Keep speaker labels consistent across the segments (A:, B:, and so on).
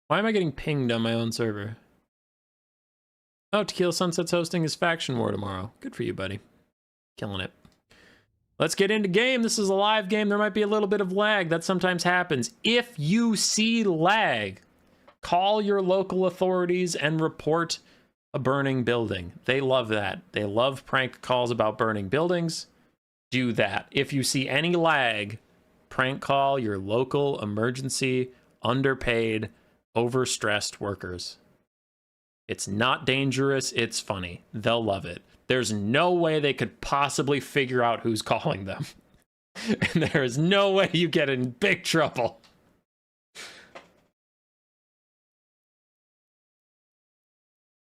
A: Why am I getting pinged on my own server? Oh, Tequila Sunset's hosting his faction war tomorrow. Good for you, buddy. Killing it. Let's get into game. This is a live game. There might be a little bit of lag. That sometimes happens. If you see lag, call your local authorities and report a burning building. They love that. They love prank calls about burning buildings. Do that. If you see any lag, prank call your local emergency, underpaid, overstressed workers. It's not dangerous. It's funny. They'll love it. There's no way they could possibly figure out who's calling them. And there is no way you get in big trouble.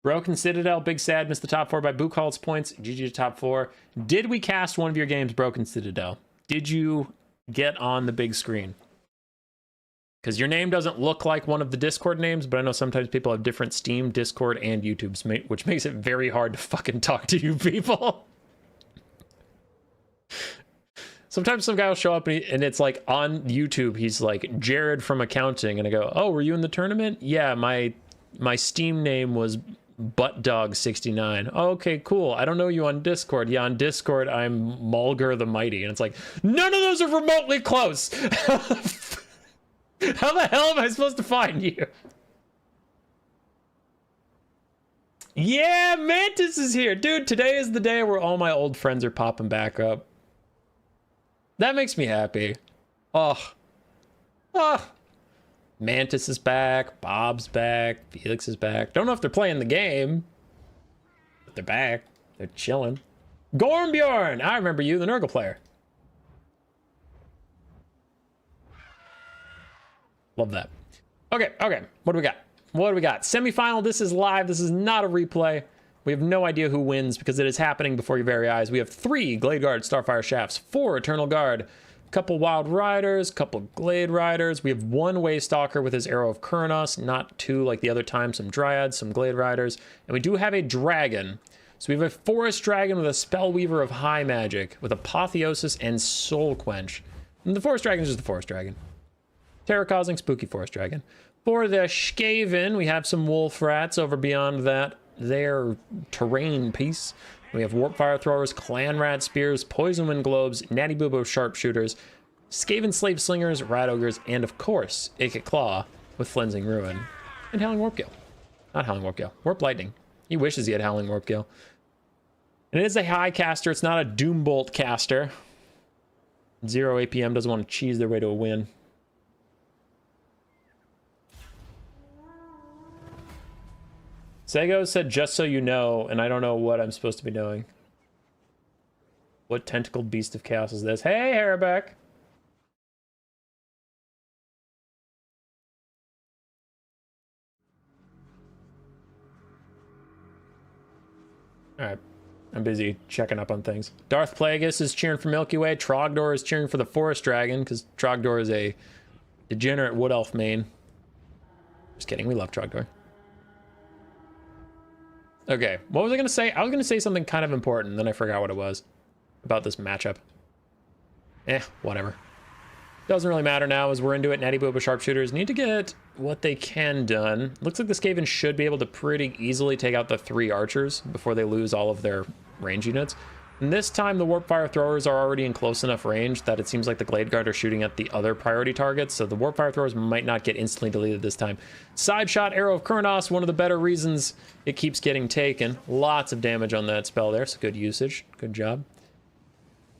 A: Broken Citadel, Big Sad, missed the top 4 by Buchholz points. GG to top 4. Did we cast one of your games, Broken Citadel? Did you get on the big screen? Because your name doesn't look like one of the Discord names, but I know sometimes people have different Steam, Discord, and YouTube, which makes it very hard to fucking talk to you people. Sometimes some guy will show up and it's like on YouTube, he's like Jared from accounting, and I go, "Oh, were you in the tournament?" "Yeah, my Steam name was ButtDog69. "Oh, okay, cool. I don't know you on Discord." "Yeah, on Discord, I'm Mulger the Mighty." And it's like, none of those are remotely close. How the hell am I supposed to find you? Yeah, Mantis is here. Dude, today is the day where all my old friends are popping back up. That makes me happy. Oh. Oh. Mantis is back. Bob's back. Felix is back. Don't know if they're playing the game, but they're back. They're chilling. Gormbjorn! I remember you, the Nurgle player. Love that. Okay. What do we got? Semifinal. This is live. This is not a replay. We have no idea who wins because it is happening before your very eyes. We have 3 Glade Guard Starfire Shafts, 4 Eternal Guard, a couple Wild Riders, a couple Glade Riders. We have 1 Waystalker with his Arrow of Kurnos, not 2 like the other time, some Dryads, some Glade Riders. And we do have a Dragon. So we have a Forest Dragon with a Spellweaver of High Magic, with Apotheosis and Soul Quench. And the Forest Dragon is just the Forest Dragon. Terror-causing Spooky Forest Dragon. For the Skaven, we have some Wolf Rats over beyond that. Their terrain piece. We have Warp Fire Throwers, Clan Rat Spears, Poison Wind Globes, Natty Boobo Sharpshooters, Skaven Slave Slingers, Rat Ogres, and of course, Ikit Claw with Flensing Ruin. And Howling Warp Gale. Not Howling Warp Gale. Warp Lightning. He wishes he had Howling Warp Gale. And it is a high caster. It's not a Doombolt caster. 0 APM doesn't want to cheese their way to a win. Sego said, "Just so you know," and I don't know what I'm supposed to be doing. What tentacled beast of chaos is this? Hey, Harabeck. All right. I'm busy checking up on things. Darth Plagueis is cheering for Milky Way. Trogdor is cheering for the Forest Dragon, because Trogdor is a degenerate Wood Elf main. Just kidding. We love Trogdor. Okay, what was I going to say? I was going to say something kind of important, then I forgot what it was about this matchup. Whatever. Doesn't really matter now as we're into it. Natty Booba Sharpshooters need to get what they can done. Looks like the Skaven should be able to pretty easily take out the 3 archers before they lose all of their range units. And this time the Warp Fire Throwers are already in close enough range that it seems like the Glade Guard are shooting at the other priority targets, so the Warp Fire Throwers might not get instantly deleted this time. Side Shot Arrow of Kurnos, one of the better reasons it keeps getting taken. Lots of damage on that spell there, so good usage. Good job.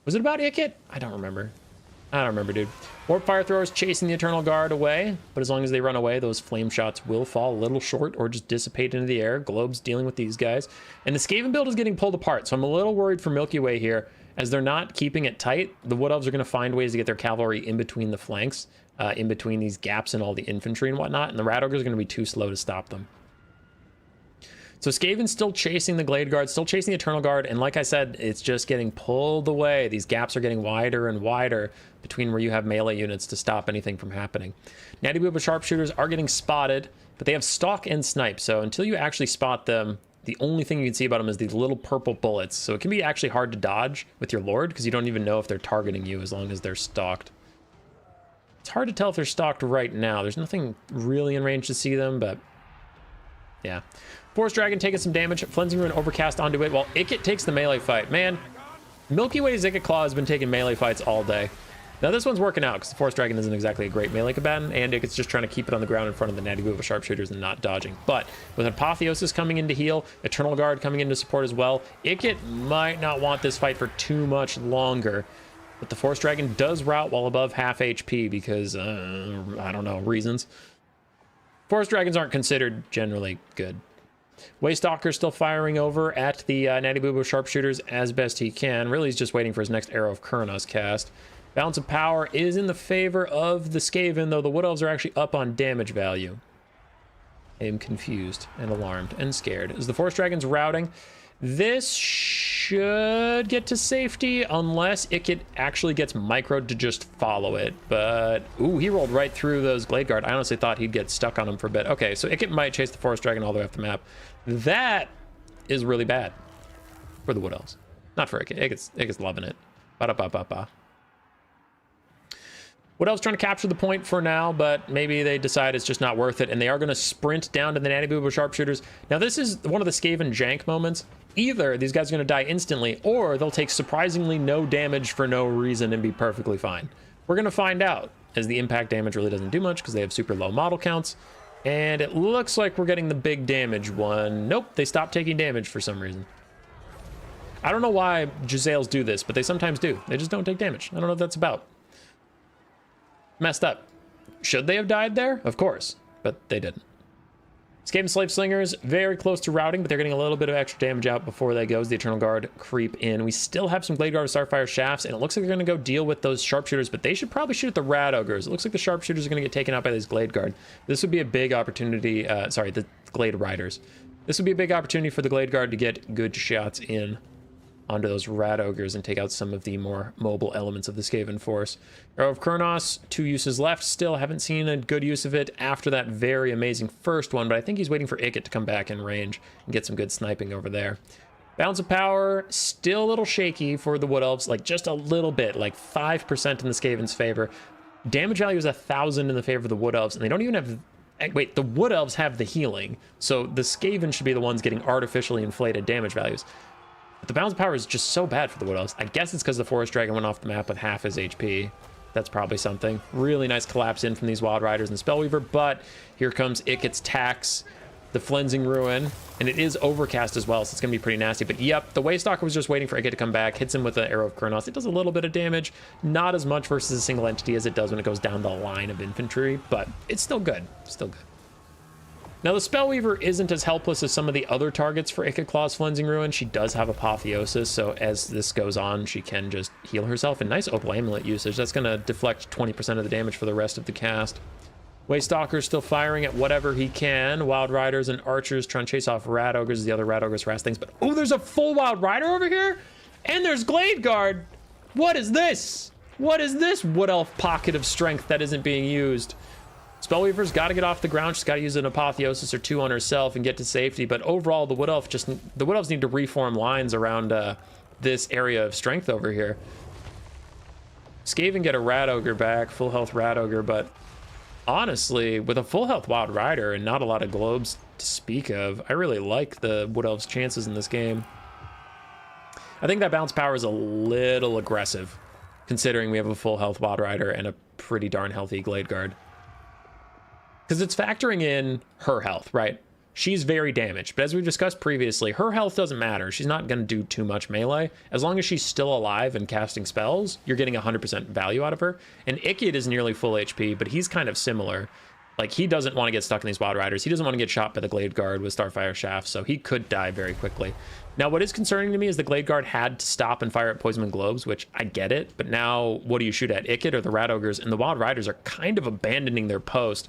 A: Was it about Ikit? I don't remember. Dude. Warp Fire Throwers chasing the Eternal Guard away, but as long as they run away, those flame shots will fall a little short or just dissipate into the air. Globes dealing with these guys. And the Skaven build is getting pulled apart, so I'm a little worried for Milky Way here. As they're not keeping it tight, the Wood Elves are going to find ways to get their cavalry in between the flanks, in between these gaps and all the infantry and whatnot, and the Rat Ogres are going to be too slow to stop them. So Skaven's still chasing the Glade Guard, still chasing the Eternal Guard, and like I said, it's just getting pulled away. These gaps are getting wider and wider between where you have melee units to stop anything from happening. Natty Booba Sharpshooters are getting spotted, but they have Stalk and Snipe, so until you actually spot them, the only thing you can see about them is these little purple bullets, so it can be actually hard to dodge with your Lord, because you don't even know if they're targeting you as long as they're stalked. It's hard to tell if they're stocked right now. There's nothing really in range to see them, but yeah. Forest Dragon taking some damage. Flensing Ruin overcast onto it while Ikit takes the melee fight. Man, Milky Way's Ikit Claw has been taking melee fights all day. Now this one's working out because the Forest Dragon isn't exactly a great melee combatant, and Ikit's just trying to keep it on the ground in front of the Natty Booba sharpshooters and not dodging. But with Apotheosis coming in to heal, Eternal Guard coming in to support as well, Ikit might not want this fight for too much longer. But the Forest Dragon does rout while above half HP because, I don't know, reasons. Forest Dragons aren't considered generally good. Waystalker's still firing over at the Natty Booba sharpshooters as best he can. Really, he's just waiting for his next Arrow of Kurnos cast. Balance of Power is in the favor of the Skaven, though the Wood Elves are actually up on damage value. I am confused and alarmed and scared. As the Forest Dragon's routing, this should get to safety unless Ikit actually gets microed to just follow it. But, ooh, he rolled right through those Glade Guard. I honestly thought he'd get stuck on him for a bit. Okay, so Ikit might chase the Forest Dragon all the way off the map. That is really bad for the Wood Elves. Not for Ikit. Ikit's loving it. Ba-da-ba-ba-ba. Wood Elves trying to capture the point for now, but maybe they decide it's just not worth it, and they are going to sprint down to the Natty Booba sharpshooters. Now, this is one of the Skaven jank moments. Either these guys are going to die instantly, or they'll take surprisingly no damage for no reason and be perfectly fine. We're going to find out, as the impact damage really doesn't do much because they have super low model counts. And it looks like we're getting the big damage one. Nope, they stopped taking damage for some reason. I don't know why Giselles do this, but they sometimes do. They just don't take damage. I don't know what that's about. Messed up. Should they have died there? Of course, but they didn't. Skaven Slave Slingers, very close to routing, but they're getting a little bit of extra damage out before they go as the Eternal Guard creep in. We still have some Glade Guard with Starfire Shafts, and it looks like they're going to go deal with those Sharpshooters, but they should probably shoot at the Rat Ogres. It looks like the Sharpshooters are going to get taken out by these Glade Guard. This would be a big opportunity, the Glade Riders. This would be a big opportunity for the Glade Guard to get good shots in onto those Rat Ogres and take out some of the more mobile elements of the Skaven force. Arrow of Kurnos, 2 uses left. Still haven't seen a good use of it after that very amazing first one, but I think he's waiting for Ikit to come back in range and get some good sniping over there. Balance of Power, still a little shaky for the Wood Elves, like just a little bit, like 5% in the Skaven's favor. Damage value is 1,000 in the favor of the Wood Elves, and they don't even have... Wait, the Wood Elves have the healing, so the Skaven should be the ones getting artificially inflated damage values. But the balance of power is just so bad for the Wood Elves. I guess it's because the Forest Dragon went off the map with half his HP. That's probably something. Really nice collapse in from these Wild Riders and Spellweaver, but here comes Ikit's tax, the Flensing Ruin, and it is overcast as well, so it's going to be pretty nasty. But yep, the Waystalker was just waiting for Ikit to come back, hits him with the Arrow of Kurnos. It does a little bit of damage, not as much versus a single entity as it does when it goes down the line of infantry, but it's still good, still good. Now, the Spellweaver isn't as helpless as some of the other targets for Ikit Claw's Flensing Ruin. She does have Apotheosis, so as this goes on, she can just heal herself. And nice Opal Amulet usage. That's going to deflect 20% of the damage for the rest of the cast. Waystalker's still firing at whatever he can. Wild Riders and Archers trying to chase off Rat Ogres as the other Rat Ogres harass things. But, oh, there's a full Wild Rider over here? And there's Glade Guard! What is this? What is this Wood Elf pocket of strength that isn't being used? Spellweaver's got to get off the ground. She's got to use an Apotheosis or 2 on herself and get to safety. But overall, the Wood Elves need to reform lines around this area of strength over here. Skaven get a Rat Ogre back, full health Rat Ogre, but honestly, with a full health Wild Rider and not a lot of globes to speak of, I really like the Wood Elves' chances in this game. I think that bounce power is a little aggressive, considering we have a full health Wild Rider and a pretty darn healthy Glade Guard. Because it's factoring in her health, right? She's very damaged, but as we've discussed previously, her health doesn't matter. She's not going to do too much melee. As long as she's still alive and casting spells, you're getting 100% value out of her. And Ikit is nearly full HP, but he's kind of similar. Like, he doesn't want to get stuck in these Wild Riders. He doesn't want to get shot by the Glade Guard with Starfire Shafts, so he could die very quickly. Now, what is concerning to me is the Glade Guard had to stop and fire at Poison Globes, which I get it, but now what do you shoot at? Ikit or the Rat Ogres? And the Wild Riders are kind of abandoning their post.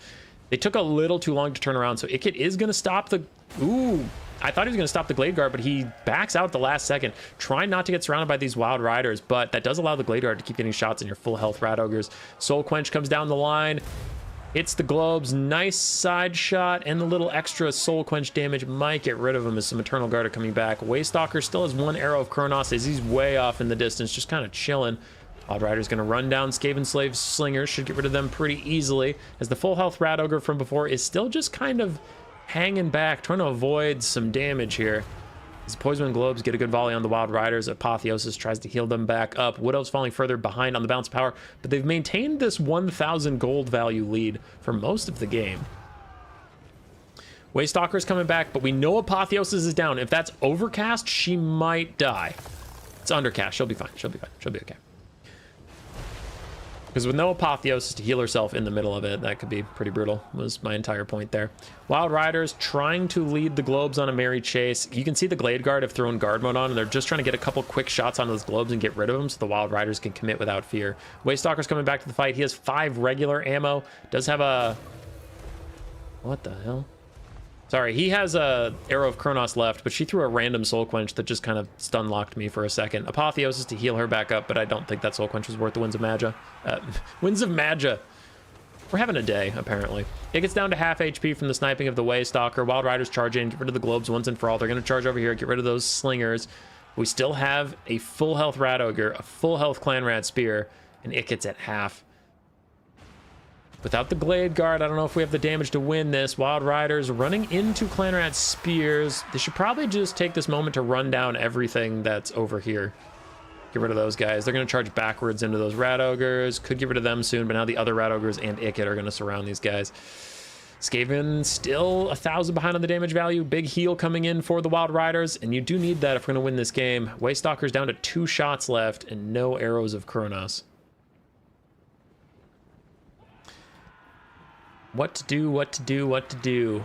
A: They took a little too long to turn around, so Ikit is going to stop the... Ooh, I thought he was going to stop the Glade Guard, but he backs out at the last second, trying not to get surrounded by these Wild Riders, but that does allow the Glade Guard to keep getting shots in your full health Rat Ogres. Soul Quench comes down the line, hits the globes, nice side shot, and the little extra Soul Quench damage might get rid of him as some Eternal Guard are coming back. Waystalker still has 1 Arrow of Kurnos as he's way off in the distance, just kind of chilling. Wild Rider's going to run down Skaven Slave Slingers. Should get rid of them pretty easily, as the full health Rat Ogre from before is still just kind of hanging back, trying to avoid some damage here. As Poison Globes get a good volley on the Wild Riders, Apotheosis tries to heal them back up. Wood Elves falling further behind on the balance of power, but they've maintained this 1,000 gold value lead for most of the game. Waystalker's coming back, but we know Apotheosis is down. If that's overcast, she might die. It's undercast. She'll be fine. She'll be fine. She'll be okay. Because with no Apotheosis to heal herself in the middle of it, that could be pretty brutal, was my entire point there. Wild Riders trying to lead the Globes on a merry chase. You can see the Glade Guard have thrown guard mode on, and they're just trying to get a couple quick shots on those Globes and get rid of them so the Wild Riders can commit without fear. Waystalker's coming back to the fight. He has 5 regular ammo. Does have a... What the hell? Sorry, he has a Arrow of Kronos left, but she threw a random Soul Quench that just kind of stun-locked me for a second. Apotheosis to heal her back up, but I don't think that Soul Quench was worth the Winds of Magia. Winds of Magia. We're having a day, apparently. It gets down to half HP from the sniping of the Waystalker. Wild Riders charge in, get rid of the Globes once and for all. They're going to charge over here, get rid of those Slingers. We still have a full health Rat Ogre, a full health Clan Rat Spear, and it gets at half. Without the Glade Guard, I don't know if we have the damage to win this. Wild Riders running into Clan Rat Spears. They should probably just take this moment to run down everything that's over here. Get rid of those guys. They're going to charge backwards into those Rat Ogres. Could get rid of them soon, but now the other Rat Ogres and Ikit are going to surround these guys. Skaven still 1,000 behind on the damage value. Big heal coming in for the Wild Riders, and you do need that if we're going to win this game. Waystalker's down to 2 shots left and no Arrows of Kronos. What to do, what to do, what to do.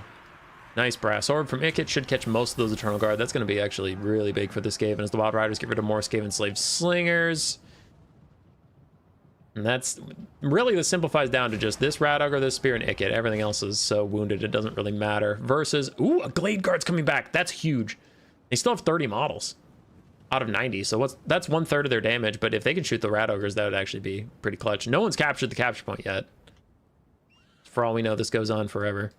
A: Nice Brass Orb from Ikit. Should catch most of those Eternal Guard. That's going to be actually really big for this Skaven as the Wild Riders get rid of more Skaven Slave Slingers. And that's really, this simplifies down to just this Rat Ogre, this Spear, and Ikit. Everything else is so wounded it doesn't really matter. Versus, ooh, a Glade Guard's coming back. That's huge. They still have 30 models out of 90, so that's 1/3 of their damage. But if they can shoot the Rat Ogres, that would actually be pretty clutch. No one's captured the capture point yet. For all we know, this goes on forever.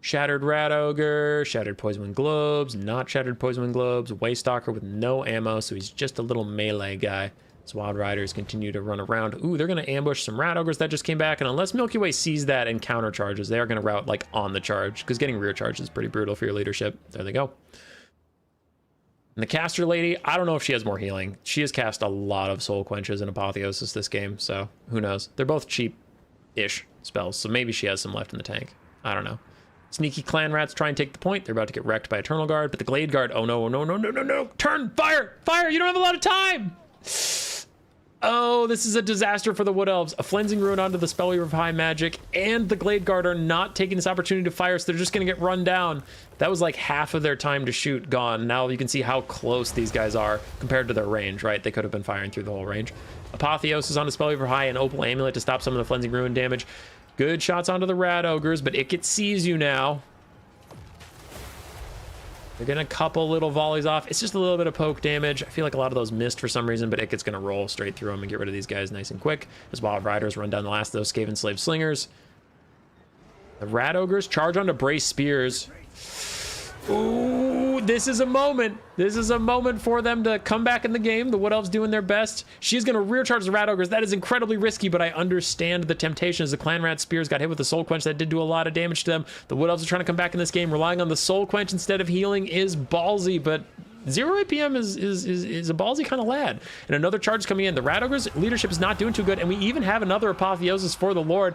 A: Shattered Rat Ogre, Shattered Poison Wind Globes, not Shattered Poison Wind Globes, Waystalker with no ammo, so he's just a little melee guy. As Wild Riders continue to run around. Ooh, they're going to ambush some Rat Ogres that just came back, and unless Milky Way sees that and counter charges, they are going to route like on the charge, because getting rear charge is pretty brutal for your leadership. There they go. And the caster lady, I don't know if she has more healing. She has cast a lot of Soul Quenches and Apotheosis this game, so who knows. They're both cheap-ish spells, so maybe she has some left in the tank. I don't know. Sneaky Clan Rats try and take the point. They're about to get wrecked by Eternal Guard, but the Glade Guard, oh no, no, no, no, no, no. Turn, fire, fire, you don't have a lot of time. Oh, this is a disaster for the Wood Elves. A Flensing Ruin onto the Spellweaver of High Magic, and the Glade Guard are not taking this opportunity to fire, so they're just going to get run down. That was like half of their time to shoot gone. Now you can see how close these guys are compared to their range, right? They could have been firing through the whole range. Apotheosis onto Spellweaver High and Opal Amulet to stop some of the Flensing Ruin damage. Good shots onto the Rat Ogres, but Ikit sees you now. They're getting a couple little volleys off. It's just a little bit of poke damage. I feel like a lot of those missed for some reason, but Ikit's going to roll straight through them and get rid of these guys nice and quick. As Wild Riders run down the last of those Skaven Slave Slingers. The Rat Ogres charge onto Brace Spears. Ooh, this is a moment. This is a moment for them to come back in the game. The Wood Elves doing their best. She's going to rear charge the Rat Ogres. That is incredibly risky, but I understand the temptation as the Clan Rat Spears got hit with the Soul Quench. That did do a lot of damage to them. The Wood Elves are trying to come back in this game. Relying on the Soul Quench instead of healing is ballsy, but 0 APM is a ballsy kind of lad. And another charge coming in. The Rat Ogres leadership is not doing too good, and we even have another Apotheosis for the Lord.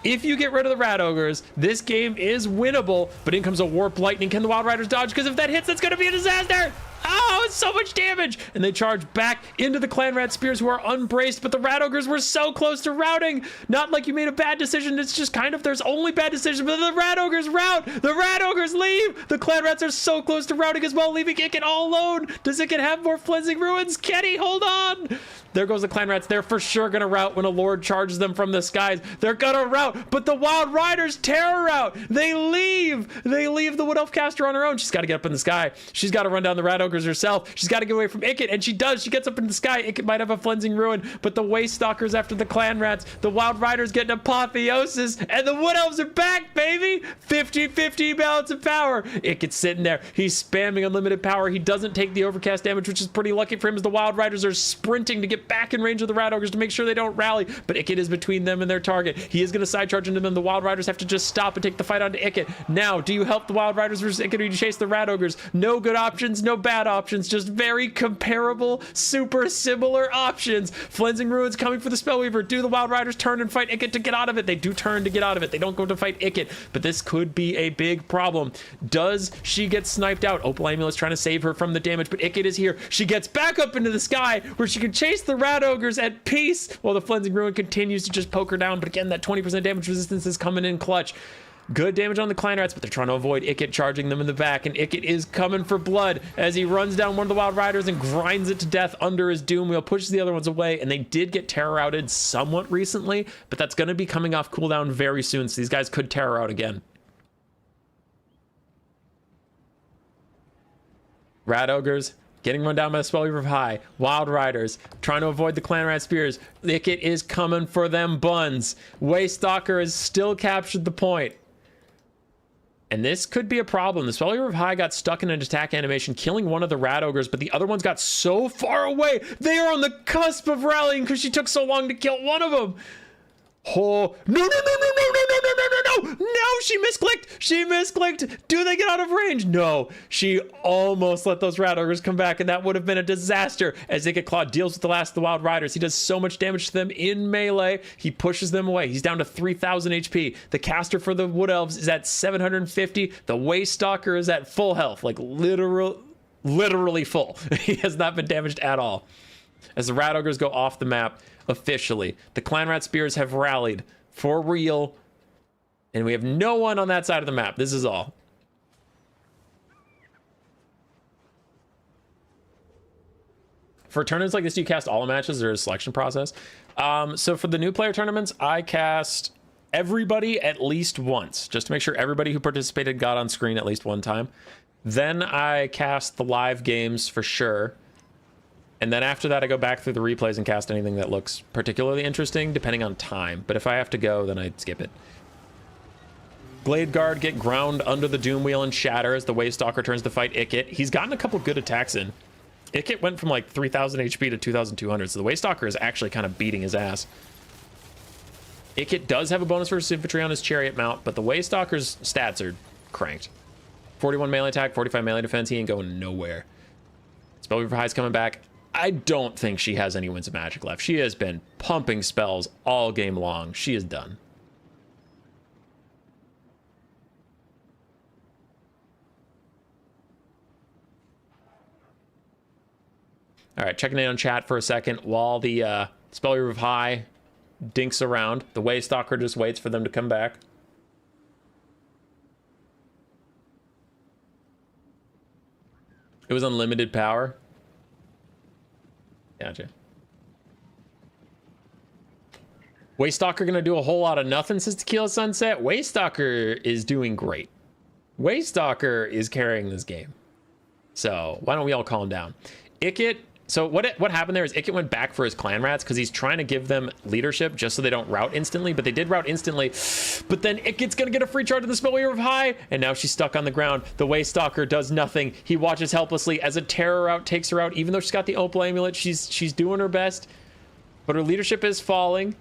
A: If you get rid of the Rat Ogres, this game is winnable, but in comes a Warp Lightning. Can the Wild Riders dodge? Because if that hits, that's going to be a disaster. Oh, it's so much damage. And they charge back into the Clan Rat Spears who are unbraced, but the Rat Ogres were so close to routing. Not like you made a bad decision. It's just kind of, there's only bad decisions, but the Rat Ogres rout. The Rat Ogres leave. The Clan Rats are so close to routing as well, leaving Ikit all alone. Does Ikit have more Flensing Ruins? Can he hold on? There goes the Clan Rats. They're for sure going to rout when a Lord charges them from the skies. They're going to rout, but the Wild Riders terror rout. They leave. They leave the Wood Elf caster on her own. She's got to get up in the sky. She's got to run down the Rat Ogres Augurs herself. She's got to get away from Ikit, and she does. She gets up into the sky. Ikit might have a Flensing Ruin, but the Waste Stalkers after the Clan Rats. The Wild Riders get an apotheosis, and the Wood Elves are back, baby! 50-50 balance of power. Ikit's sitting there. He's spamming unlimited power. He doesn't take the overcast damage, which is pretty lucky for him, as the Wild Riders are sprinting to get back in range of the Rat Ogres to make sure they don't rally, but Ikit is between them and their target. He is going to side charge into them. The Wild Riders have to just stop and take the fight onto Ikit. Now, do you help the Wild Riders versus Ikit, or do you chase the Rat Ogres? No good options, no bad options, just very comparable, super similar options. Flensing Ruins coming for the Spellweaver. Do the Wild Riders turn and fight Ikit to get out of it? They do turn to get out of it. They don't go to fight Ikit, but this could be a big problem. Does she get sniped out? Opal Amulet's trying to save her from the damage, but Ikit is here. She gets back up into the sky where she can chase the Rat Ogres at peace while the Flensing Ruin continues to just poke her down. But again, that 20% damage resistance is coming in clutch. Good damage on the Clan Rats, but they're trying to avoid Ikit charging them in the back, and Ikit is coming for blood as he runs down one of the Wild Riders and grinds it to death under his Doom Wheel, pushes the other ones away, and they did get Terror Outed somewhat recently, but that's going to be coming off cooldown very soon, so these guys could Terror Out again. Rat Ogres getting run down by the Spellweaver of High. Wild Riders trying to avoid the Clan Rat Spears. Ikit is coming for them buns. Waste Stalker has still captured the point. And this could be a problem. The Spellweaver of High got stuck in an attack animation, killing one of the Rat Ogres, but the other ones got so far away. They are on the cusp of rallying because she took so long to kill one of them. Oh, no. No, she misclicked. Do they get out of range? No, she almost let those Rat Ogres come back, and that would have been a disaster. As Ikit Claw deals with the last of the Wild Riders, he does so much damage to them in melee. He pushes them away. He's down to 3,000 HP. The caster for the Wood Elves is at 750. The Waste Stalker is at full health, like literally full. He has not been damaged at all. As the Rat Ogres go off the map officially, the Clan Rat Spears have rallied for real, and we have no one on that side of the map. This is all. For tournaments like this, do you cast all the matches, or a selection process? So for the new player tournaments, I cast everybody at least once, just to make sure everybody who participated got on screen at least one time. Then I cast the live games for sure. And then after that, I go back through the replays and cast anything that looks particularly interesting, depending on time. But if I have to go, then I'd skip it. Blade Guard get ground under the Doom Wheel and shatter as the Waste Stalker turns to fight Ikit. He's gotten a couple good attacks in. Ikit went from like 3,000 HP to 2,200, so the Waste Stalker is actually kind of beating his ass. Ikit does have a bonus versus infantry on his chariot mount, but the Waste Stalker's stats are cranked. 41 melee attack, 45 melee defense. He ain't going nowhere. Spellweaver High's coming back. I don't think she has any Winds of Magic left. She has been pumping spells all game long. She is done. All right, checking in on chat for a second while the Spellweaver of High dinks around. The Waste Stalker just waits for them to come back. It was unlimited power. Gotcha. Waste Stalker gonna do a whole lot of nothing since Tequila Sunset. Waste Stalker is doing great. Waste Stalker is carrying this game. So why don't we all calm down? Ikit. So what happened there is Ikit went back for his Clan Rats because he's trying to give them leadership just so they don't rout instantly, but they did rout instantly. But then Ikit's gonna get a free charge of the Spellweaver of High, and now she's stuck on the ground. The Waste Stalker does nothing. He watches helplessly as a Terror Rout takes her out. Even though she's got the Opal Amulet, she's doing her best, but her leadership is falling,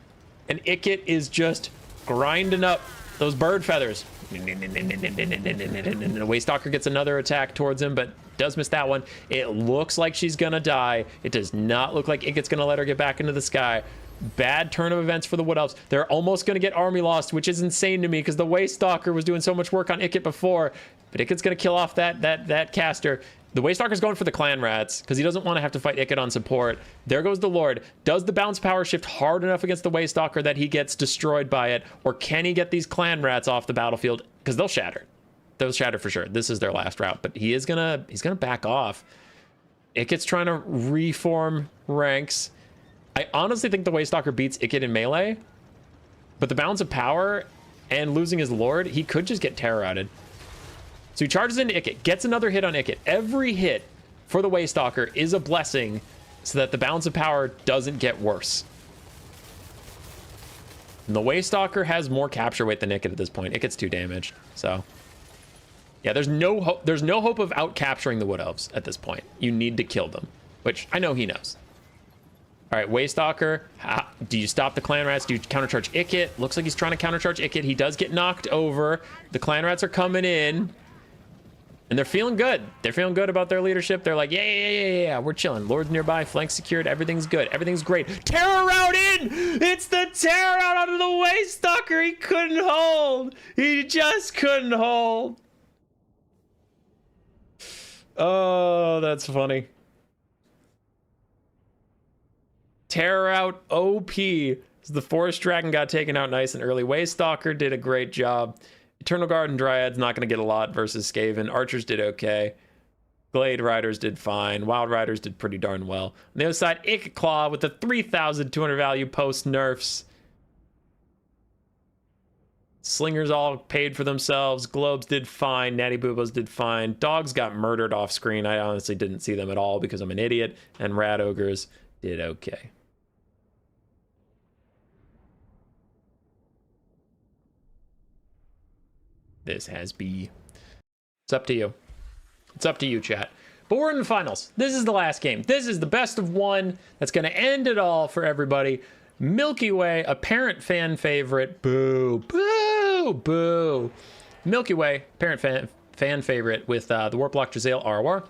A: and Ikit is just grinding up those bird feathers. The Waste Stalker gets another attack towards him, but does miss that one. It looks like she's gonna die. It does not look like Ikit's gonna let her get back into the sky. Bad turn of events for the Wood Elves. They're almost gonna get army lost, which is insane to me because the Waste Stalker was doing so much work on Ikit before, but Ikit's gonna kill off that caster. The Waste Stalker's going for the Clan Rats because he doesn't want to have to fight Ikit on support. There goes the Lord. Does the bounce power shift hard enough against the Waste Stalker that he gets destroyed by it? Or can he get these Clan Rats off the battlefield? Because they'll shatter. They'll shatter for sure. This is their last route, but he's gonna back off. Ikit's trying to reform ranks. I honestly think the Waste Stalker beats Ikit in melee, but the balance of power and losing his Lord, he could just get Terror Outed. So he charges into Ikit, gets another hit on Ikit. Every hit for the Waystalker is a blessing so that the balance of power doesn't get worse. And the Waystalker has more capture weight than Icket at this point. It gets 2 damaged, so yeah, there's no hope of out capturing the Wood Elves at this point. You need to kill them, which I know he knows. All right, Waystalker, do you stop the Clan Rats? Do you countercharge Icket? Looks like he's trying to countercharge Icket. He does get knocked over. The Clan Rats are coming in, and they're feeling good. They're feeling good about their leadership. They're like, yeah, we're chilling. Lord's nearby, flank secured, everything's good. Everything's great. Terror route in! It's the terror route onto the Waystalker. He couldn't hold. He just couldn't hold. Oh, that's funny. Terror out OP. The Forest Dragon got taken out nice and early. Waystalker did a great job. Eternal Guard and Dryad's not going to get a lot versus Skaven. Archers did okay. Glade Riders did fine. Wild Riders did pretty darn well. On the other side, Icket Claw with the 3,200 value post nerfs. Slingers all paid for themselves. Globes did fine. Natty Boobos did fine. Dogs got murdered off screen. I honestly didn't see them at all because I'm an idiot. And Rat Ogres did okay. This has been. It's up to you. It's up to you, chat. But we're in the finals. This is the last game. This is the best of one. That's going to end it all for everybody. Milky Way, apparent fan favorite. Boo, boo, boo. Milky Way, apparent fan favorite with the Warplock Drazael ROR.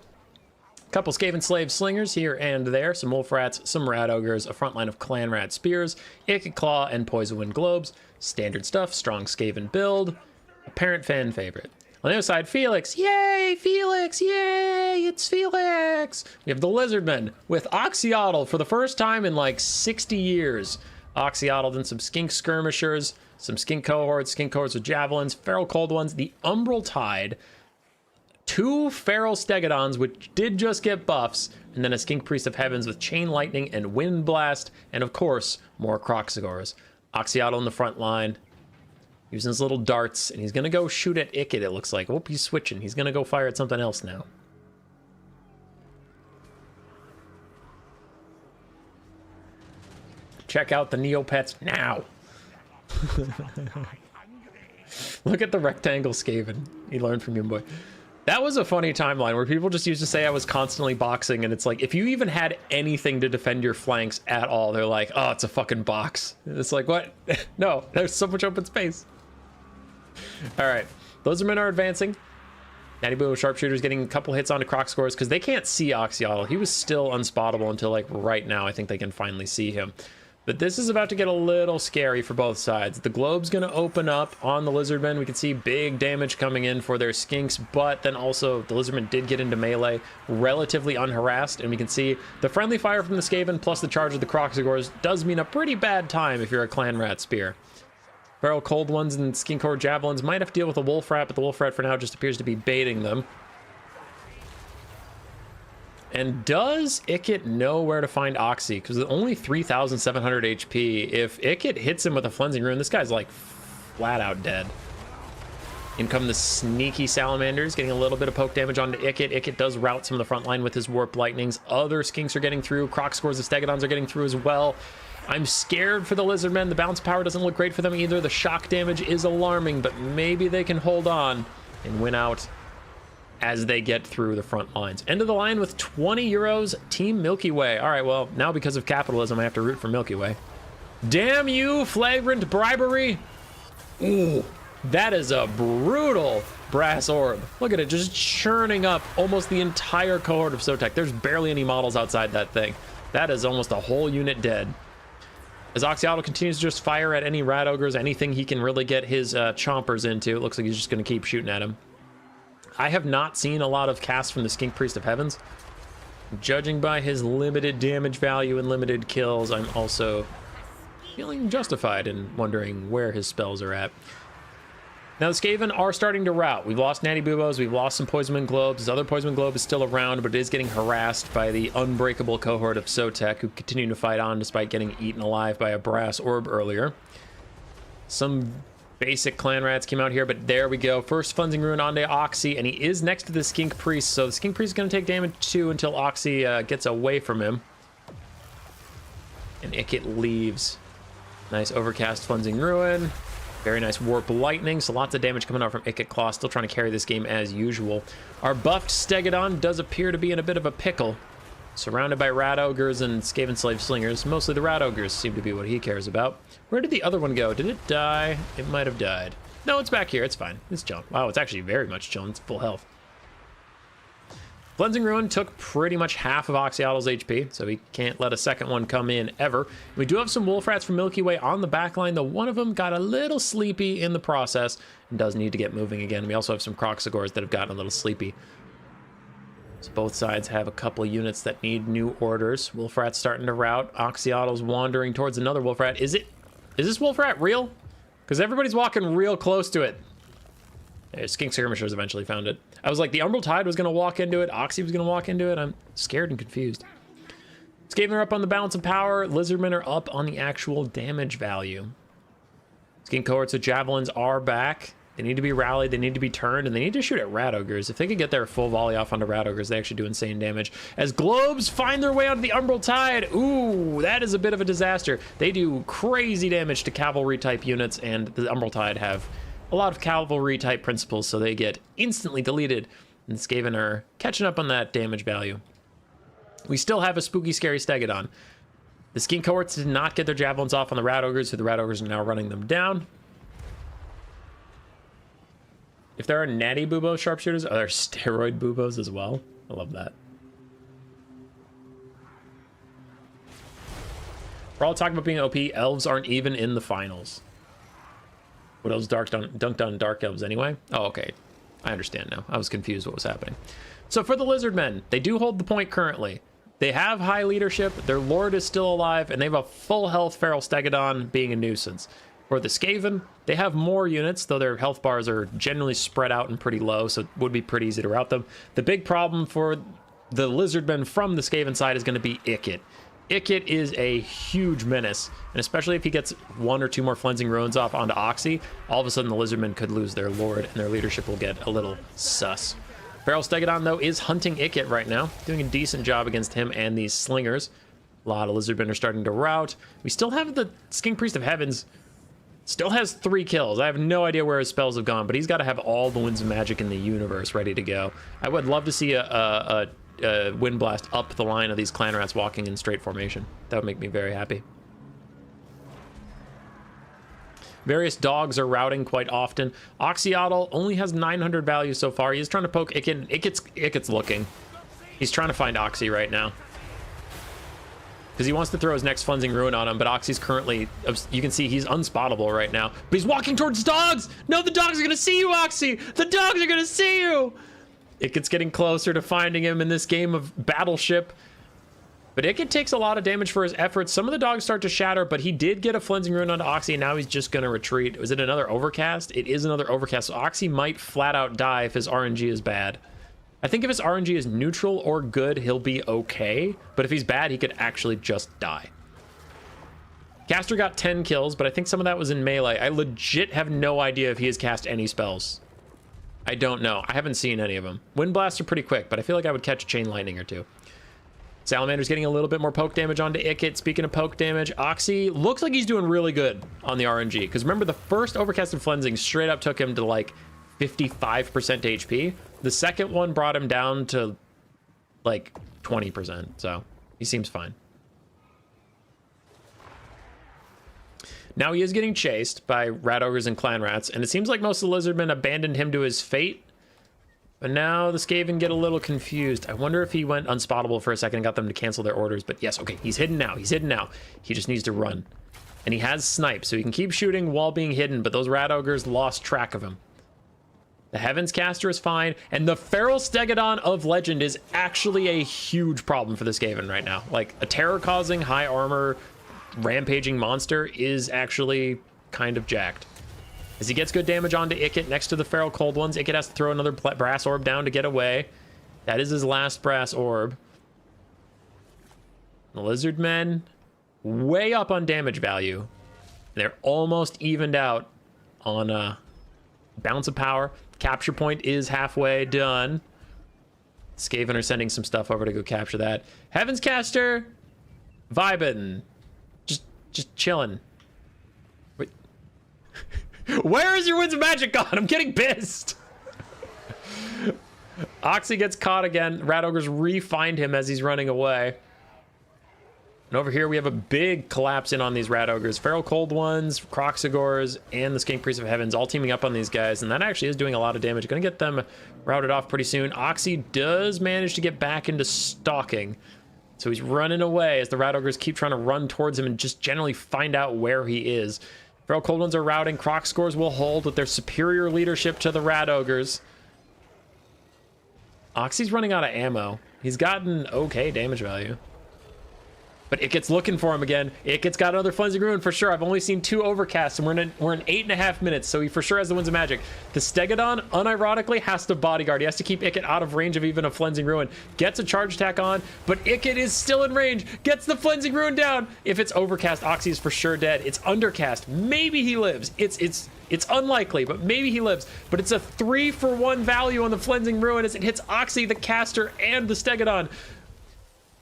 A: Couple Skaven Slave Slingers here and there. Some Wolf Rats, some Rat Ogres, a front line of Clan Rat Spears, Icket Claw, and Poison Wind Globes. Standard stuff, strong Skaven build. Apparent fan favorite. On the other side, Felix. Yay, Felix. Yay, it's Felix. We have the Lizardmen with Oxyotl for the first time in like 60 years. Oxyotl and some Skink Skirmishers, some Skink Cohorts with Javelins, Feral Cold Ones, the Umbral Tide, 2 Feral Stegodons, which did just get buffs, and then a Skink Priest of Heavens with Chain Lightning and Wind Blast, and of course, more Kroxigors. Oxyotl in the front line, using his little darts, and he's gonna go shoot at Icket, it looks like. Oh, he's switching. He's gonna go fire at something else now. Check out the Neopets now. Look at the rectangle Skaven. He learned from Young Boy. That was a funny timeline where people just used to say I was constantly boxing, and it's like, if you even had anything to defend your flanks at all, they're like, oh, it's a fucking box. And it's like, what? No, there's so much open space. All right, Lizardmen are advancing. Natty Boo Sharpshooter's getting a couple hits onto Kroxigors because they can't see Oxyotl. He was still unspottable until like right now. I think they can finally see him. But this is about to get a little scary for both sides. The Globe's going to open up on the Lizardmen. We can see big damage coming in for their Skinks, but then also the Lizardmen did get into melee relatively unharassed, and we can see the friendly fire from the Skaven plus the charge of the Kroxigors does mean a pretty bad time if you're a Clan Rat Spear. Feral Cold Ones and Skink Horde Javelins might have to deal with a Wolf Rat, but the Wolf Rat for now just appears to be baiting them. And does Icket know where to find Oxy? Because only 3,700 HP. If Icket hits him with a Flensing Rune, this guy's like flat out dead. In come the sneaky Salamanders, getting a little bit of poke damage onto Icket. Icket does route some of the front line with his Warp Lightnings. Other Skinks are getting through. Kroxigors, the Stegodons are getting through as well. I'm scared for the Lizardmen. The bounce power doesn't look great for them either. The shock damage is alarming, but maybe they can hold on and win out as they get through the front lines. End of the line with 20 euros, Team Milky Way. All right, well, now because of capitalism, I have to root for Milky Way. Damn you, flagrant bribery. Ooh, that is a brutal brass orb. Look at it, just churning up almost the entire cohort of Sotek. There's barely any models outside that thing. That is almost a whole unit dead. As Oxyotl continues to just fire at any Rat Ogres, anything he can really get his chompers into, it looks like he's just going to keep shooting at him. I have not seen a lot of casts from the Skink Priest of Heavens. Judging by his limited damage value and limited kills, I'm also feeling justified in wondering where his spells are at. Now the Skaven are starting to rout. We've lost Natty Boobos, we've lost some Poisonwind Globes. His other Poisonwind Globe is still around, but it is getting harassed by the unbreakable cohort of Sotek, who continue to fight on despite getting eaten alive by a brass orb earlier. Some basic clan rats came out here, but there we go. First Cleansing Ruin onto Oxy, and he is next to the Skink Priest, so the Skink Priest is going to take damage too until Oxy gets away from him. And Ikit leaves. Nice Overcast Cleansing Ruin. Very nice Warp Lightning, so lots of damage coming out from Ikit Claw, still trying to carry this game as usual. Our buffed Stegodon does appear to be in a bit of a pickle. Surrounded by Rat Ogres and Skaven Slave Slingers. Mostly the Rat Ogres seem to be what he cares about. Where did the other one go? Did it die? It might have died. No, it's back here. It's fine. It's chilling. Wow, it's actually very much chilling. It's full health. Cleansing Ruin took pretty much half of Oxyotl's HP, so he can't let a second one come in ever. We do have some Wolf Rats from Milky Way on the back line, though one of them got a little sleepy in the process and does need to get moving again. We also have some Croxagores that have gotten a little sleepy. So both sides have a couple units that need new orders. Wolf Rat's starting to rout. Oxyotl's wandering towards another Wolf Rat. Is this Wolf Rat real? Because everybody's walking real close to it. Skink Skirmishers eventually found it. I was like, the Umbral Tide was going to walk into it. Oxy was going to walk into it. I'm scared and confused. Skaven are up on the balance of power. Lizardmen are up on the actual damage value. Skink cohorts with Javelins are back. They need to be rallied, they need to be turned, and they need to shoot at Rat Ogres. If they could get their full volley off onto Rat Ogres, they actually do insane damage. As Globes find their way onto the Umbral Tide, ooh, that is a bit of a disaster. They do crazy damage to cavalry-type units, and the Umbral Tide have a lot of cavalry-type principles, so they get instantly deleted, and Skaven are catching up on that damage value. We still have a spooky, scary Stegodon. The Skink cohorts did not get their Javelins off on the Rat Ogres, so the Rat Ogres are now running them down. If there are natty bubo sharpshooters, are there steroid bubos as well? I love that. We're all talking about being OP. Elves aren't even in the finals. What elves dunked on dark elves anyway? Oh, okay. I understand now. I was confused what was happening. So for the Lizardmen, they do hold the point currently. They have high leadership, their lord is still alive, and they have a full health Feral Stegodon being a nuisance. For the Skaven, they have more units, though their health bars are generally spread out and pretty low, so it would be pretty easy to rout them. The big problem for the Lizardmen from the Skaven side is going to be Ikit. Ikit is a huge menace, and especially if he gets one or two more Cleansing Ruins off onto Oxy, all of a sudden the Lizardmen could lose their lord, and their leadership will get a little sus. Feral Stegodon, though, is hunting Ikit right now, doing a decent job against him and these Slingers. A lot of Lizardmen are starting to rout. We still have the Skink Priest of Heavens. Still has 3 kills. I have no idea where his spells have gone, but he's got to have all the Winds of Magic in the universe ready to go. I would love to see a Wind Blast up the line of these Clan Rats walking in straight formation. That would make me very happy. Various dogs are routing quite often. Oxyotl only has 900 value so far. He's trying to poke Ikit. Ikit's looking. He's trying to find Oxy right now, because he wants to throw his next Cleansing Ruin on him, but Oxy's currently, you can see he's unspottable right now. But he's walking towards dogs! No, the dogs are gonna see you, Oxy! The dogs are gonna see you! Ikit's getting closer to finding him in this game of Battleship. But Ikit takes a lot of damage for his efforts. Some of the dogs start to shatter, but he did get a Cleansing Ruin onto Oxy, and now he's just gonna retreat. Was it another Overcast? It is another Overcast, so Oxy might flat out die if his RNG is bad. I think if his RNG is neutral or good, he'll be okay. But if he's bad, he could actually just die. Caster got 10 kills, but I think some of that was in melee. I legit have no idea if he has cast any spells. I don't know. I haven't seen any of them. Wind Blasts are pretty quick, but I feel like I would catch a Chain Lightning or two. Salamander's getting a little bit more poke damage onto Ikit. Speaking of poke damage, Oxy looks like he's doing really good on the RNG. Because remember, the first Overcasted Cleansing straight up took him to like 55% HP. The second one brought him down to like 20%, so he seems fine. Now he is getting chased by Rat Ogres and Clan Rats, and it seems like most of the Lizardmen abandoned him to his fate. But now the Skaven get a little confused. I wonder if he went unspottable for a second and got them to cancel their orders, but yes, okay, he's hidden now, he's hidden now. He just needs to run. And he has snipe, so he can keep shooting while being hidden, but those Rat Ogres lost track of him. The Heavens Caster is fine, and the Feral Stegodon of Legend is actually a huge problem for the Skaven right now. Like, a terror-causing, high armor, rampaging monster is actually kind of jacked. As he gets good damage onto Ikit next to the Feral Cold Ones, Ikit has to throw another Brass Orb down to get away. That is his last Brass Orb. The Lizardmen, way up on damage value. They're almost evened out on balance of power. Capture point is halfway done. Skaven are sending some stuff over to go capture that. Heaven's Caster, vibing, just chilling. Wait. Where is your Winds of Magic gone? I'm getting pissed. Oxy gets caught again. Rat Ogres re-find him as he's running away. And over here we have a big collapse in on these Rat Ogres. Feral Cold Ones, Croxagors, and the Skink Priest of Heavens all teaming up on these guys, and that actually is doing a lot of damage. Gonna get them routed off pretty soon. Oxy does manage to get back into stalking, so he's running away as the Rat Ogres keep trying to run towards him and just generally find out where he is. Feral Cold Ones are routing. Croxagors will hold with their superior leadership to the Rat Ogres. Oxy's running out of ammo. He's gotten okay damage value. But Ikit's looking for him again. Ikit's got another Flensing Ruin for sure. I've only seen 2 overcasts, and we're in 8.5 minutes, so he for sure has the Winds of Magic. The Stegodon, unironically, has to bodyguard. He has to keep Ikit out of range of even a Flensing Ruin. Gets a charge attack on, but Ikit is still in range. Gets the Flensing Ruin down. If it's overcast, Oxy is for sure dead. It's undercast. Maybe he lives. It's unlikely, but maybe he lives. But it's a 3-for-1 value on the Flensing Ruin as it hits Oxy, the caster, and the Stegodon.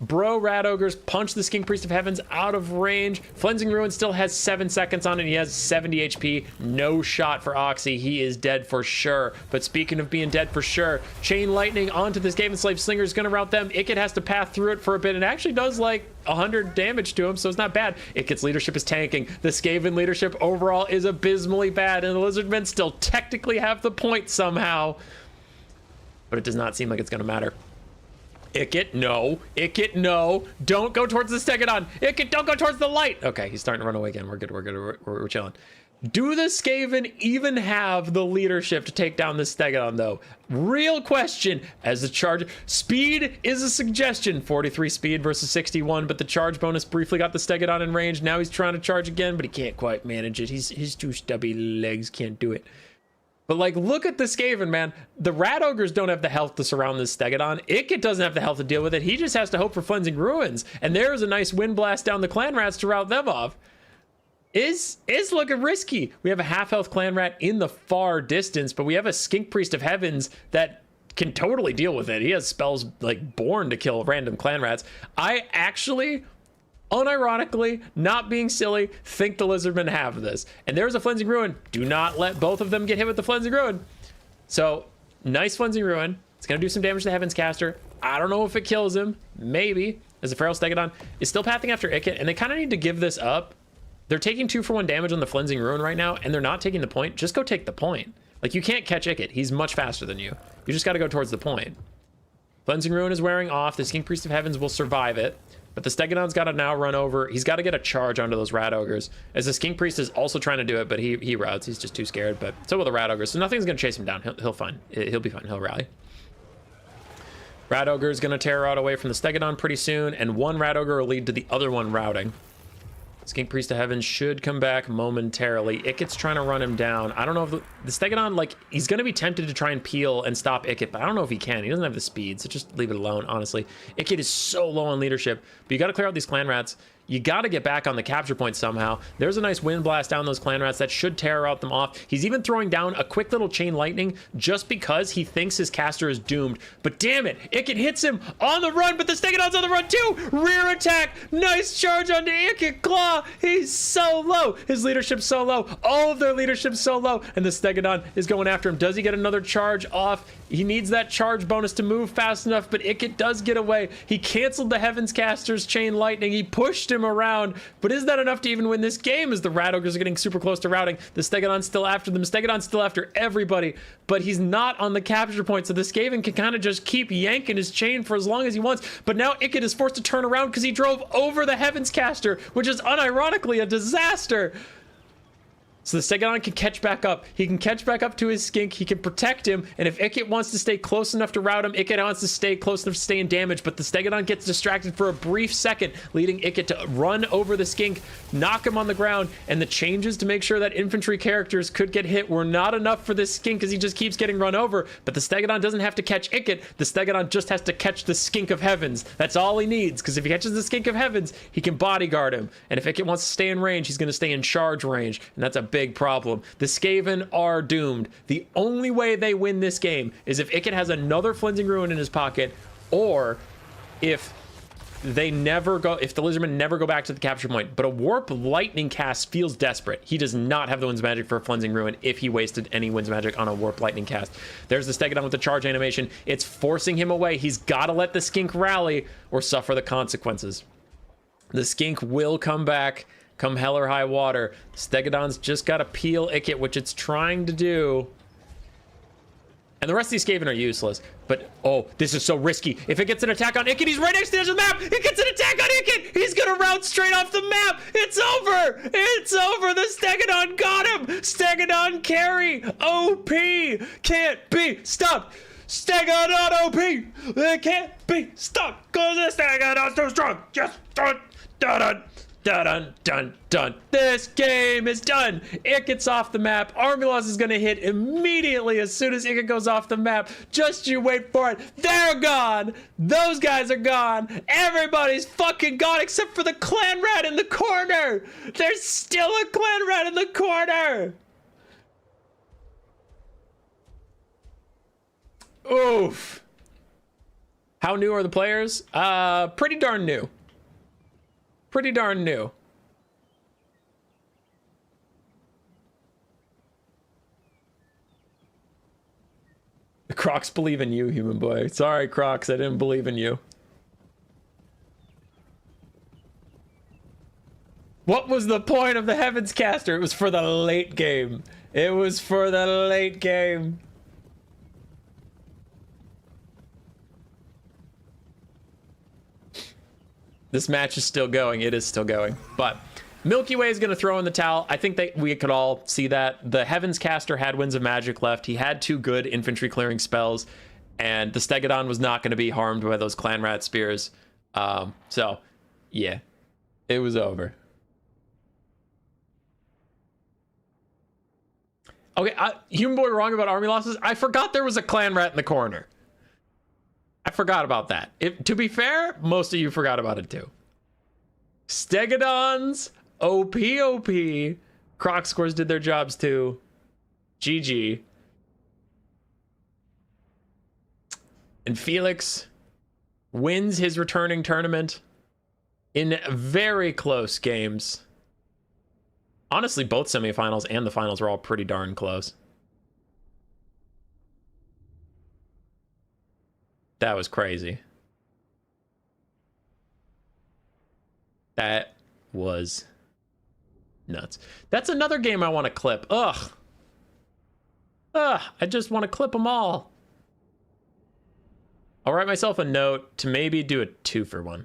A: Bro Rat Ogres punch the Skink Priest of Heavens out of range. Flensing Ruin still has 7 seconds on it. He has 70 HP. No shot for Oxy. He is dead for sure. But speaking of being dead for sure, Chain Lightning onto this Skaven Slave Slinger is going to rout them. Ikit has to path through it for a bit and actually does like 100 damage to him, so it's not bad. Ikit's leadership is tanking. The Skaven leadership overall is abysmally bad, and the Lizardmen still technically have the point somehow. But it does not seem like it's going to matter. Ikit, no. Ikit, no. Don't go towards the Stegodon. Ikit, don't go towards the light. Okay, he's starting to run away again. We're good. We're good. We're chilling. Do the Skaven even have the leadership to take down the Stegodon, though? Real question. As the charge... Speed is a suggestion. 43 speed versus 61, but the charge bonus briefly got the Stegodon in range. Now he's trying to charge again, but he can't quite manage it. His 2 stubby legs can't do it. But, like, look at the Skaven, man. The Rat Ogres don't have the health to surround this Stegodon. Ikit doesn't have the health to deal with it. He just has to hope for Flensing Ruins. And there's a nice wind blast down the Clan Rats to rout them off. Is looking risky. We have a half-health Clan Rat in the far distance, but we have a Skink Priest of Heavens that can totally deal with it. He has spells, like, born to kill random Clan Rats. I actually... unironically, not being silly, think the Lizardmen have this. And there's a Flensing Ruin. Do not let both of them get hit with the Flensing Ruin. So, nice Flensing Ruin. It's going to do some damage to the Heaven's Caster. I don't know if it kills him. Maybe. As the Feral Stegodon is still pathing after Ikit, and they kind of need to give this up. They're taking 2-for-1 damage on the Flensing Ruin right now, and they're not taking the point. Just go take the point. Like, you can't catch Ikit. He's much faster than you. You just got to go towards the point. Flensing Ruin is wearing off. The Skink Priest of Heavens will survive it. But the Stegodon's got to now run over. He's got to get a charge onto those Rat Ogres. As the Skink Priest is also trying to do it, but he routes. He's just too scared. But so will the Rat Ogres. So nothing's going to chase him down. He'll be fine. He'll rally. Rat Ogre is going to tear out away from the Stegodon pretty soon. And one Rat Ogre will lead to the other one routing. Skink Priest of Heaven should come back momentarily. Ikit's trying to run him down. I don't know if the Stegodon, like, he's going to be tempted to try and peel and stop Ikit, but I don't know if he can. He doesn't have the speed, so just leave it alone, honestly. Ikit is so low on leadership, but you got to clear out these Clan Rats. You got to get back on the capture point somehow. There's a nice wind blast down those Clan Rats that should tear out them off. He's even throwing down a quick little Chain Lightning just because he thinks his caster is doomed. But damn it, Ikit hits him on the run, but the Stegodon's on the run too. Rear attack, nice charge onto Ikit. Claw, he's so low. His leadership's so low. All of their leadership's so low, and the Stegodon is going after him. Does he get another charge off? He needs that charge bonus to move fast enough, but Ikit does get away. He canceled the Heaven's Caster's Chain Lightning. He pushed him around, but is that enough to even win this game as the Rat Ogres are getting super close to routing? The Stegodon's still after them. Stegodon's still after everybody, but he's not on the capture point, so the Skaven can kind of just keep yanking his chain for as long as he wants. But now Ikit is forced to turn around because he drove over the Heaven's Caster, which is unironically a disaster. So the Stegodon can catch back up. He can catch back up to his Skink. He can protect him. And if Ikit wants to stay close enough to rout him, Ikit wants to stay close enough to stay in damage. But the Stegodon gets distracted for a brief second, leading Ikit to run over the Skink, knock him on the ground. And the changes to make sure that infantry characters could get hit were not enough for this Skink because he just keeps getting run over. But the Stegodon doesn't have to catch Ikit. The Stegodon just has to catch the Skink of Heavens. That's all he needs, because if he catches the Skink of Heavens, he can bodyguard him. And if Ikit wants to stay in range, he's going to stay in charge range. And that's a big problem. The Skaven are doomed. The only way they win this game is if Ikit has another Flensing Ruin in his pocket, or if they never go, if the Lizardmen never go back to the capture point. But a Warp Lightning cast feels desperate. He does not have the Winds Magic for a Flensing Ruin if he wasted any Winds Magic on a Warp Lightning cast. There's the Stegodon with the charge animation. It's forcing him away. He's got to let the Skink rally or suffer the consequences. The Skink will come back, come hell or high water. Stegodon's just got to peel Ikit, which it's trying to do. And the rest of these Skaven are useless. But, oh, this is so risky. If it gets an attack on Ikit, he's right next to the edge of the map. It gets an attack on Ikit. He's going to route straight off the map. It's over. It's over. The Stegodon got him. Stegodon carry. OP. Can't be stopped. Stegodon OP. It can't be stopped. Because the Stegodon's too strong. Just dun, dun, dun. Dun, dun, dun, dun. This game is done. Ikit's off the map. Army loss is going to hit immediately as soon as Ikit goes off the map. Just you wait for it. They're gone. Those guys are gone. Everybody's fucking gone except for the clan rat in the corner. There's still a clan rat in the corner. Oof. How new are the players? Pretty darn new. Pretty darn new. The Crocs believe in you, human boy. Sorry, Crocs, I didn't believe in you. What was the point of the Heavens Caster? It was for the late game. It was for the late game. This match is still going. It is still going. But Milky Way is going to throw in the towel. I think that we could all see that. The Heavens Caster had Winds of Magic left. He had 2 good infantry clearing spells. And the Stegodon was not going to be harmed by those Clan Rat Spears. So, yeah. It was over. Okay, Human Boy wrong about army losses. I forgot there was a Clan Rat in the corner. I forgot about that. To be fair, most of you forgot about it too. Stegodons, OP. Croc scores did their jobs too. GG. And Felix wins his returning tournament in very close games. Honestly, both semifinals and the finals were all pretty darn close. That was crazy. That was nuts. That's another game I want to clip. Ugh. I just want to clip them all. I'll write myself a note to maybe do a 2-for-1.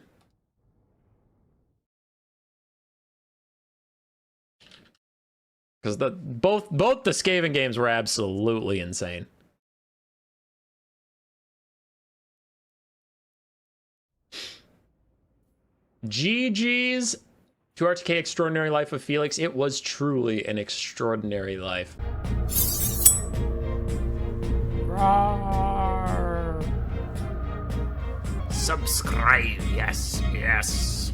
A: Because both the Skaven games were absolutely insane. GG's to RTK Extraordinary Life of Felix. It was truly an extraordinary life. Roar. Subscribe, yes.